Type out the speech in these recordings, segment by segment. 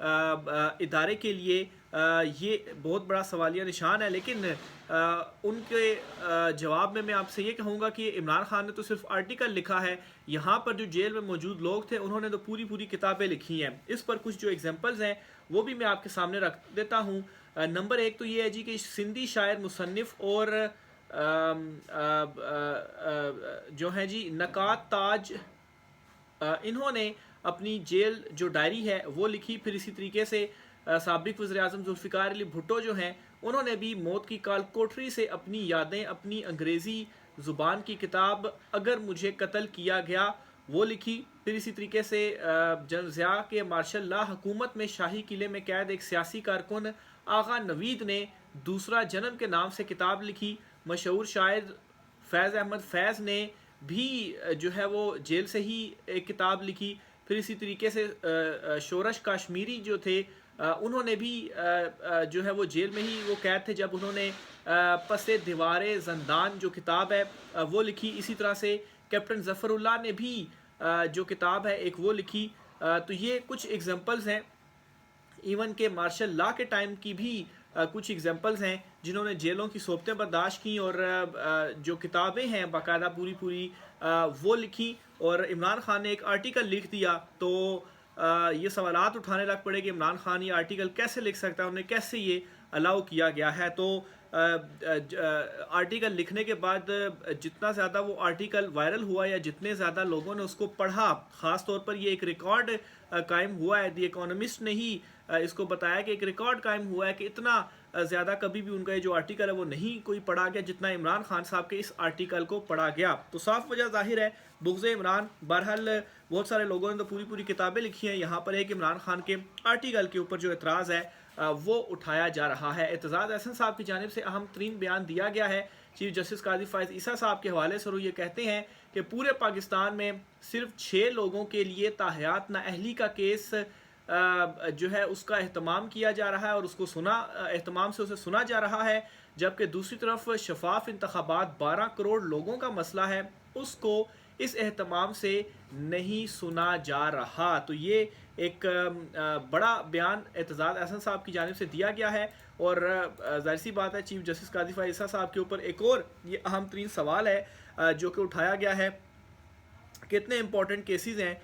ادارے کے لیے یہ بہت بڑا سوالیہ نشان ہے. لیکن ان کے جواب میں آپ سے یہ کہوں گا کہ عمران خان نے تو صرف آرٹیکل لکھا ہے. یہاں پر جو جیل میں موجود لوگ تھے انہوں نے تو پوری کتابیں لکھی ہیں. اس پر کچھ جو ایگزامپلز ہیں وہ بھی میں آپ کے سامنے رکھ دیتا ہوں. نمبر ایک تو یہ ہے جی کہ سندھی شاعر مصنف اور جو ہیں جی نکات تاج، انہوں نے اپنی جیل جو ڈائری ہے وہ لکھی. پھر اسی طریقے سے سابق وزیر اعظم ذوالفقار علی بھٹو جو ہیں انہوں نے بھی موت کی کال کوٹری سے اپنی یادیں، اپنی انگریزی زبان کی کتاب اگر مجھے قتل کیا گیا وہ لکھی. پھر اسی طریقے سے جنرل ضیاء کے مارشل لا حکومت میں شاہی قلعے میں قید ایک سیاسی کارکن آغا نوید نے دوسرا جنم کے نام سے کتاب لکھی. مشہور شاعر فیض احمد فیض نے بھی جو ہے وہ جیل سے ہی ایک کتاب لکھی. پھر اسی طریقے سے شورش کاشمیری جو تھے انہوں نے بھی جو ہے وہ جیل میں ہی وہ قید تھے جب انہوں نے پس دیوار زندان جو کتاب ہے وہ لکھی. اسی طرح سے کیپٹن ظفر اللہ نے بھی جو کتاب ہے ایک وہ لکھی. تو یہ کچھ ایگزامپلز ہیں. ایون کہ مارشل لا کے ٹائم کی بھی کچھ ایگزامپلز ہیں جنہوں نے جیلوں کی صحبتیں برداشت کی اور جو کتابیں ہیں باقاعدہ پوری وہ لکھی. اور عمران خان نے ایک آرٹیکل لکھ دیا تو یہ سوالات اٹھانے لگ پڑے کہ عمران خان یہ آرٹیکل کیسے لکھ سکتا ہے، انہیں کیسے یہ الاؤ کیا گیا ہے. تو آرٹیکل لکھنے کے بعد جتنا زیادہ وہ آرٹیکل وائرل ہوا یا جتنے زیادہ لوگوں نے اس کو پڑھا، خاص طور پر یہ ایک ریکارڈ قائم ہوا ہے. دی اکانومسٹ نے ہی اس کو بتایا کہ ایک ریکارڈ قائم ہوا ہے کہ اتنا زیادہ کبھی بھی ان کا یہ جو آرٹیکل ہے وہ نہیں کوئی پڑھا گیا جتنا عمران خان صاحب کے اس آرٹیکل کو پڑھا گیا. تو صاف وجہ ظاہر ہے بغض عمران. بہرحال بہت سارے لوگوں نے تو پوری کتابیں لکھی ہیں. یہاں پر ایک عمران خان کے آرٹیکل کے اوپر جو اعتراض ہے وہ اٹھایا جا رہا ہے. اعتزاز احسن صاحب کی جانب سے اہم ترین بیان دیا گیا ہے چیف جسٹس قاضی فائز عیسیٰ صاحب کے حوالے سے. وہ یہ کہتے ہیں کہ پورے پاکستان میں صرف 6 لوگوں کے لیے تاحیات نااہلی کا کیس جو ہے اس کا اہتمام کیا جا رہا ہے اور اس کو اہتمام سے اسے سنا جا رہا ہے، جبکہ دوسری طرف شفاف انتخابات 12 کروڑ لوگوں کا مسئلہ ہے اس کو اس اہتمام سے نہیں سنا جا رہا. تو یہ ایک بڑا بیان اعتزاز احسن صاحب کی جانب سے دیا گیا ہے. اور ظاہر سی بات ہے چیف جسٹس قاضی فائز عیسیٰ صاحب کے اوپر ایک اور یہ اہم ترین سوال ہے جو کہ اٹھایا گیا ہے. کتنے امپورٹنٹ کیسز ہیں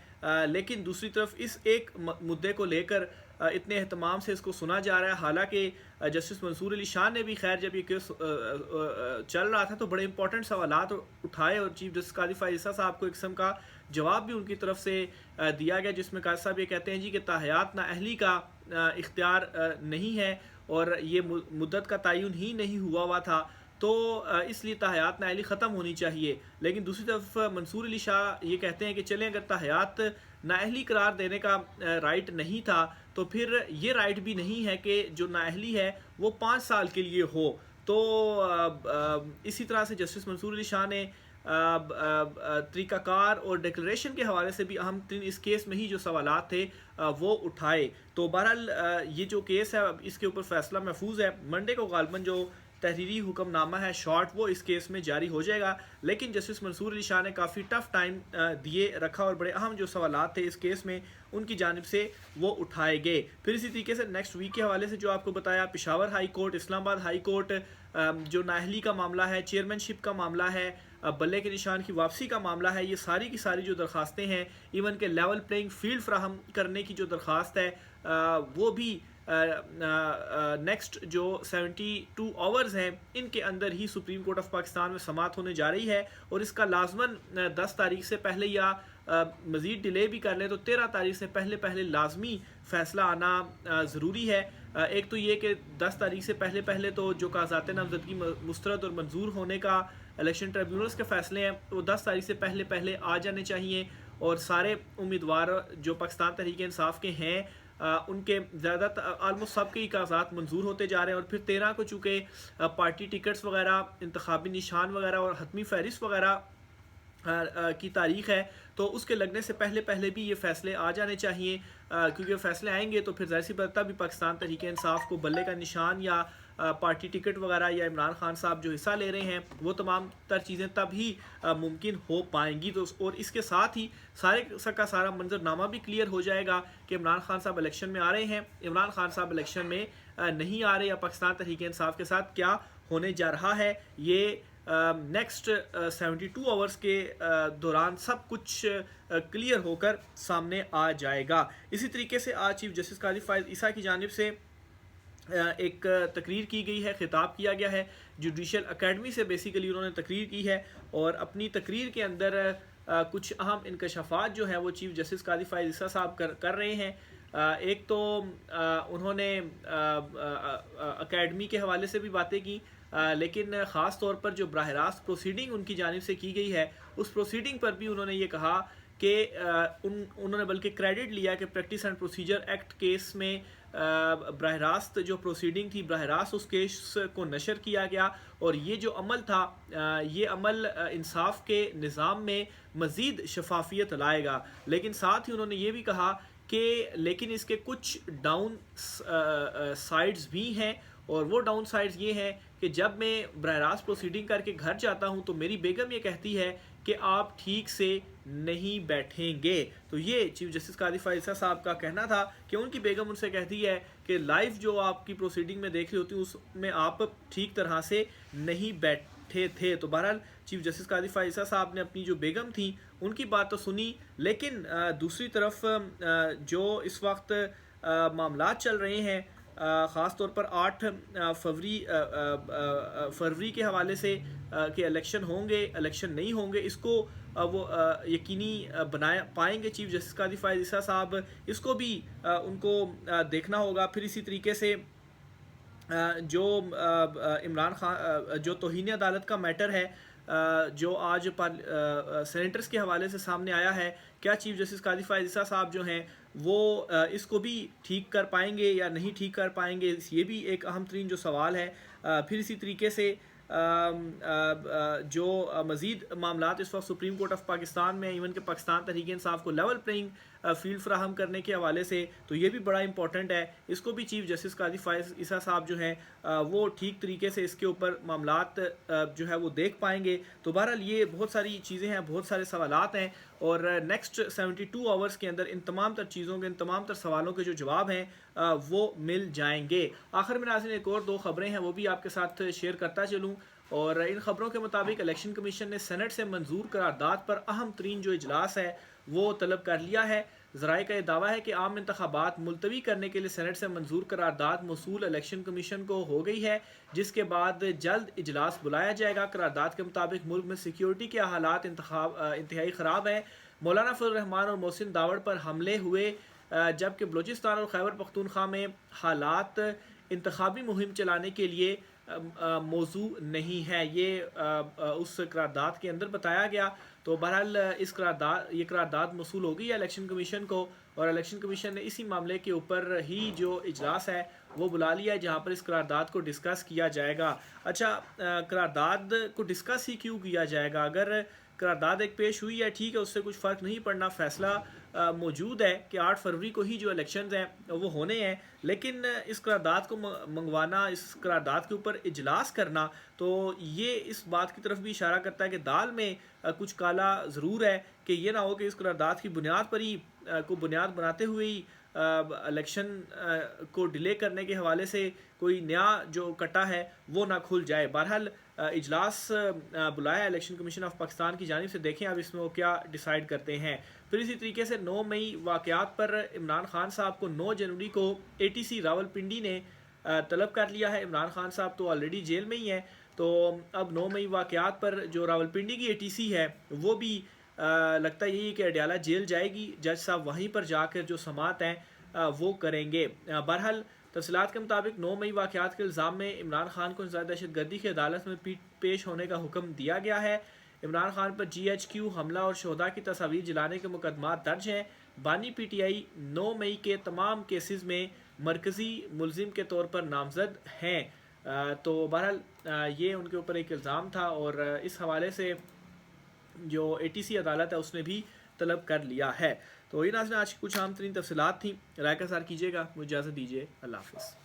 لیکن دوسری طرف اس ایک مدعے کو لے کر اتنے اہتمام سے اس کو سنا جا رہا ہے. حالانکہ جسٹس منصور علی شاہ نے بھی خیر جب یہ کیس چل رہا تھا تو بڑے امپورٹنٹ سوالات اٹھائے اور چیف جسٹس قاضی فائز عیسیٰ صاحب کو ایک قسم کا جواب بھی ان کی طرف سے دیا گیا جس میں قاضی صاحب یہ کہتے ہیں جی کہ تاحیات نااہلی کا اختیار نہیں ہے اور یہ مدت کا تعین ہی نہیں ہوا تھا تو اس لیے تاحیات نااہلی ختم ہونی چاہیے. لیکن دوسری طرف منصور علی شاہ یہ کہتے ہیں کہ چلیں اگر تاحیات نااہلی قرار دینے کا رائٹ نہیں تھا تو پھر یہ رائٹ بھی نہیں ہے کہ جو نااہلی ہے وہ 5 سال کے لیے ہو. تو اسی طرح سے جسٹس منصور علی شاہ نے طریقہ کار اور ڈیکلریشن کے حوالے سے بھی اہم ترین اس کیس میں ہی جو سوالات تھے وہ اٹھائے. تو بہرحال یہ جو کیس ہے اس کے اوپر فیصلہ محفوظ ہے. منڈے کو غالباً جو تحریری حکم نامہ ہے شارٹ وہ اس کیس میں جاری ہو جائے گا. لیکن جسٹس منصور علی شاہ نے کافی ٹف ٹائم دیے رکھا اور بڑے اہم جو سوالات تھے اس کیس میں ان کی جانب سے وہ اٹھائے گئے. پھر اسی طریقے سے نیکسٹ ویک کے حوالے سے جو آپ کو بتایا پشاور ہائی کورٹ، اسلام آباد ہائی کورٹ، جو نااہلی کا معاملہ ہے، چیئرمین شپ کا معاملہ ہے، بلے کے نشان کی واپسی کا معاملہ ہے، یہ ساری کی ساری جو درخواستیں ہیں ایون کہ لیول پلینگ فیلڈ فراہم کرنے کی جو درخواست ہے وہ بھی نیکسٹ جو 72 آورز ہیں ان کے اندر ہی سپریم کورٹ آف پاکستان میں سماعت ہونے جا رہی ہے. اور اس کا لازماً 10 تاریخ سے پہلے یا مزید ڈیلے بھی کر لیں تو 13 تاریخ سے پہلے لازمی فیصلہ آنا ضروری ہے. ایک تو یہ کہ 10 تاریخ سے پہلے تو جو کاغذات نامزدگی مسترد اور منظور ہونے کا الیکشن ٹریبیونلز کے فیصلے ہیں وہ 10 تاریخ سے پہلے آ جانے چاہیے. اور سارے امیدوار جو پاکستان تحریک انصاف کے ہیں ان کے زیادہ آلموسٹ سب کے کاغذات منظور ہوتے جا رہے ہیں. اور پھر 13 کو چونکہ پارٹی ٹکٹس وغیرہ، انتخابی نشان وغیرہ اور حتمی فہرست وغیرہ کی تاریخ ہے، تو اس کے لگنے سے پہلے بھی یہ فیصلے آ جانے چاہیے، کیونکہ فیصلے آئیں گے تو پھر ظاہر سی بات بھی پاکستان تحریک انصاف کو بلے کا نشان یا پارٹی ٹکٹ وغیرہ یا عمران خان صاحب جو حصہ لے رہے ہیں وہ تمام تر چیزیں تب ہی ممکن ہو پائیں گی۔ تو اور اس کے ساتھ ہی سارے کا سارا منظرنامہ بھی کلیئر ہو جائے گا کہ عمران خان صاحب الیکشن میں آ رہے ہیں، عمران خان صاحب الیکشن میں نہیں آ رہے، یا پاکستان تحریک انصاف کے ساتھ کیا ہونے جا رہا ہے، یہ نیکسٹ 72 آورز کے دوران سب کچھ کلیئر ہو کر سامنے آ جائے گا۔ اسی طریقے سے آج چیف جسٹس قاضی فائز عیسیٰ کی جانب سے ایک تقریر کی گئی ہے، خطاب کیا گیا ہے جوڈیشل اکیڈمی سے، بیسیکلی انہوں نے تقریر کی ہے، اور اپنی تقریر کے اندر کچھ اہم انکشافات جو ہیں وہ چیف جسٹس قاضی فائز عیسیٰ صاحب کر رہے ہیں۔ ایک تو انہوں نے اکیڈمی کے حوالے سے بھی باتیں کی، لیکن خاص طور پر جو براہ راست پروسیڈنگ ان کی جانب سے کی گئی ہے اس پروسیڈنگ پر بھی انہوں نے یہ کہا کہ انہوں نے بلکہ کریڈٹ لیا کہ practice and procedure act case میں براہ راست جو پروسیڈنگ تھی، براہ راست اس کیس کو نشر کیا گیا، اور یہ جو عمل تھا یہ عمل انصاف کے نظام میں مزید شفافیت لائے گا۔ لیکن ساتھ ہی انہوں نے یہ بھی کہا کہ لیکن اس کے کچھ ڈاؤن سائڈز بھی ہیں، اور وہ ڈاؤن سائڈز یہ ہیں کہ جب میں براہ راست پروسیڈنگ کر کے گھر جاتا ہوں تو میری بیگم یہ کہتی ہے کہ آپ ٹھیک سے نہیں بیٹھیں گے۔ تو یہ چیف جسٹس قاضی فائز عیسیٰ صاحب کا کہنا تھا کہ ان کی بیگم ان سے کہتی ہے کہ لائیو جو آپ کی پروسیڈنگ میں دیکھ رہی ہوتی اس میں آپ ٹھیک طرح سے نہیں بیٹھے تھے۔ تو بہرحال چیف جسٹس قاضی فائز عیسیٰ صاحب نے اپنی جو بیگم تھیں ان کی بات تو سنی، لیکن دوسری طرف جو اس وقت معاملات چل رہے ہیں، خاص طور پر 8 فروری کے حوالے سے کہ الیکشن ہوں گے الیکشن نہیں ہوں گے، اس کو وہ یقینی پائیں گے چیف جسٹس قاضی فائز عیسیٰ صاحب، اس کو بھی ان کو دیکھنا ہوگا۔ پھر اسی طریقے سے جو عمران خان جو توہین عدالت کا میٹر ہے جو آج سینیٹرز کے حوالے سے سامنے آیا ہے، کیا چیف جسٹس قاضی فائز عیسیٰ صاحب جو ہیں وہ اس کو بھی ٹھیک کر پائیں گے یا نہیں ٹھیک کر پائیں گے، یہ بھی ایک اہم ترین جو سوال ہے۔ پھر اسی طریقے سے جو مزید معاملات اس وقت سپریم کورٹ آف پاکستان میں، ایون کہ پاکستان تحریک انصاف کو لیول پلینگ فیلڈ فراہم کرنے کے حوالے سے، تو یہ بھی بڑا امپورٹنٹ ہے، اس کو بھی چیف جسٹس قاضی فائز عیسیٰ صاحب جو ہیں وہ ٹھیک طریقے سے اس کے اوپر معاملات جو ہے وہ دیکھ پائیں گے۔ تو بہرحال یہ بہت ساری چیزیں ہیں، بہت سارے سوالات ہیں، اور نیکسٹ 72 آورز کے اندر ان تمام تر چیزوں کے، ان تمام تر سوالوں کے جو جواب ہیں وہ مل جائیں گے۔ آخر میں ناظرین ایک اور 2 خبریں ہیں وہ بھی آپ کے ساتھ شیئر کرتا چلوں، اور ان خبروں کے مطابق الیکشن کمیشن نے سینٹ سے منظور قرارداد پر اہم ترین جو اجلاس ہے وہ طلب کر لیا ہے۔ ذرائع کا یہ دعویٰ ہے کہ عام انتخابات ملتوی کرنے کے لیے سینٹ سے منظور قرارداد موصول الیکشن کمیشن کو ہو گئی ہے، جس کے بعد جلد اجلاس بلایا جائے گا۔ قرارداد کے مطابق ملک میں سیکیورٹی کے حالات انتہائی خراب ہیں۔ مولانا فضل الرحمان اور محسن داوڑ پر حملے ہوئے، جبکہ بلوچستان اور خیبر پختونخوا میں حالات انتخابی مہم چلانے کے لیے موضوع نہیں ہے، یہ اس قرارداد کے اندر بتایا گیا۔ تو بہرحال یہ قرارداد موصول ہو گئی ہے الیکشن کمیشن کو، اور الیکشن کمیشن نے اسی معاملے کے اوپر ہی جو اجلاس ہے وہ بلا لیا ہے جہاں پر اس قرارداد کو ڈسکس کیا جائے گا۔ اچھا، قرارداد کو ڈسکس ہی کیوں کیا جائے گا؟ اگر قرارداد ایک پیش ہوئی ہے ٹھیک ہے، اس سے کچھ فرق نہیں پڑنا، فیصلہ موجود ہے کہ 8 فروری کو ہی جو الیکشنز ہیں وہ ہونے ہیں، لیکن اس قرارداد کو منگوانا، اس قرارداد کے اوپر اجلاس کرنا، تو یہ اس بات کی طرف بھی اشارہ کرتا ہے کہ دال میں کچھ کالا ضرور ہے، کہ یہ نہ ہو کہ اس قرارداد کی بنیاد پر ہی کو بنیاد بناتے ہوئے ہی الیکشن کو ڈیلے کرنے کے حوالے سے کوئی نیا جو کٹا ہے وہ نہ کھل جائے۔ بہرحال اجلاس بلایا الیکشن کمیشن آف پاکستان کی جانب سے، دیکھیں اب اس میں وہ کیا ڈیسائیڈ کرتے ہیں۔ پھر اسی طریقے سے 9 مئی واقعات پر عمران خان صاحب کو 9 جنوری کو ATC راول پنڈی نے طلب کر لیا ہے۔ عمران خان صاحب تو آلریڈی جیل میں ہی ہیں، تو اب 9 مئی واقعات پر جو راول پنڈی کی ATC ہے وہ بھی لگتا یہی کہ اڈیالہ جیل جائے گی، جج صاحب وہیں پر جا کر جو سماعت ہیں وہ کریں گے۔ بہرحال تفصیلات کے مطابق 9 مئی واقعات کے الزام میں عمران خان کو انسداد دہشت گردی کی عدالت میں پیش ہونے کا حکم دیا گیا ہے۔ عمران خان پر GHQ حملہ اور شہداء کی تصاویر جلانے کے مقدمات درج ہیں۔ بانی PTI 9 مئی کے تمام کیسز میں مرکزی ملزم کے طور پر نامزد ہیں۔ تو بہرحال یہ ان کے اوپر ایک الزام تھا، اور اس حوالے سے جو ATC عدالت ہے اس نے بھی طلب کر لیا ہے۔ تو یہ ناظرین آج کی کچھ عام ترین تفصیلات تھیں، رائے کا اظہار کیجیے گا، مجھے اجازت دیجیے، اللہ حافظ۔